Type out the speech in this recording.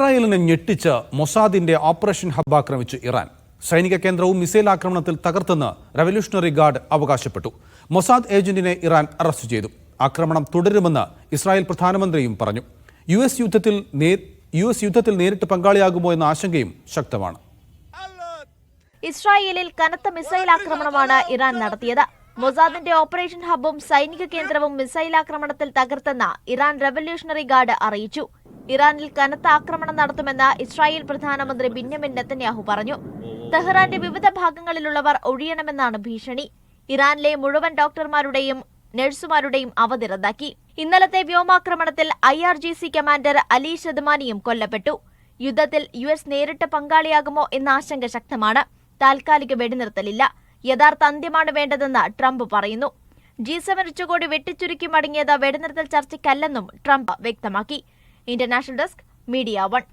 ഇസ്രായേലിനെ ഞെട്ടിച്ച് മൊസാദിന്റെ operation hub ആക്രമിച്ച് Iran. സൈനിക കേന്ദ്രവും മിസൈൽ ആക്രമണത്തിൽ തകർത്തെന്ന് റവല്യൂഷണറി ഗാർഡ് അവകാശപ്പെട്ടു. മൊസാദ് ഏജന്റിനെ ഇറാൻ അറസ്റ്റ് ചെയ്തു. ആക്രമണം തുടരുമെന്ന് ഇസ്രായേൽ പ്രധാനമന്ത്രിയും പറഞ്ഞു. യു എസ് യുദ്ധത്തിൽ നേരിട്ട് പങ്കാളിയാകുമോ എന്ന ആശങ്കയും ശക്തമാണ്. ഇസ്രായേലിൽ കനത്ത മിസൈൽ ആക്രമണമാണ് ഇറാൻ നടത്തിയത്. മൊസാദിന്റെ ഓപ്പറേഷൻ ഹബ്ബും സൈനിക കേന്ദ്രവും മിസൈൽ ആക്രമണത്തിൽ തകർത്തെന്ന് ഇറാൻ റവല്യൂഷണറി ഗാർഡ് അറിയിച്ചു. ഇറാനിൽ കനത്ത ആക്രമണം നടത്തുമെന്ന് ഇസ്രായേൽ പ്രധാനമന്ത്രി ബെന്യാമിൻ നെതന്യാഹു പറഞ്ഞു. തെഹ്റാന്റെ വിവിധ ഭാഗങ്ങളിലുള്ളവർ ഒഴിയണമെന്നാണ് ഭീഷണി. ഇറാനിലെ മുഴുവൻ ഡോക്ടർമാരുടെയും നഴ്സുമാരുടെയും അവധി റദ്ദാക്കി. ഇന്നലത്തെ വ്യോമാക്രമണത്തിൽ IRGC കമാൻഡർ അലി ഷദ്മാനിയും കൊല്ലപ്പെട്ടു. യുദ്ധത്തിൽ US നേരിട്ട് പങ്കാളിയാകുമോ എന്ന ആശങ്ക ശക്തമാണ്. താൽക്കാലിക വെടിനിർത്തലില്ല. യഥാർത്ഥ അന്ത്യമാണ് വേണ്ടതെന്ന് ട്രംപ് പറയുന്നു. G7 ഉച്ചകോടി വെട്ടിച്ചുരുക്കി മടങ്ങിയത് വെടിനിർത്തൽ ചർച്ചയ്ക്കല്ലെന്നും ട്രംപ് വ്യക്തമാക്കി. International desk, media 1.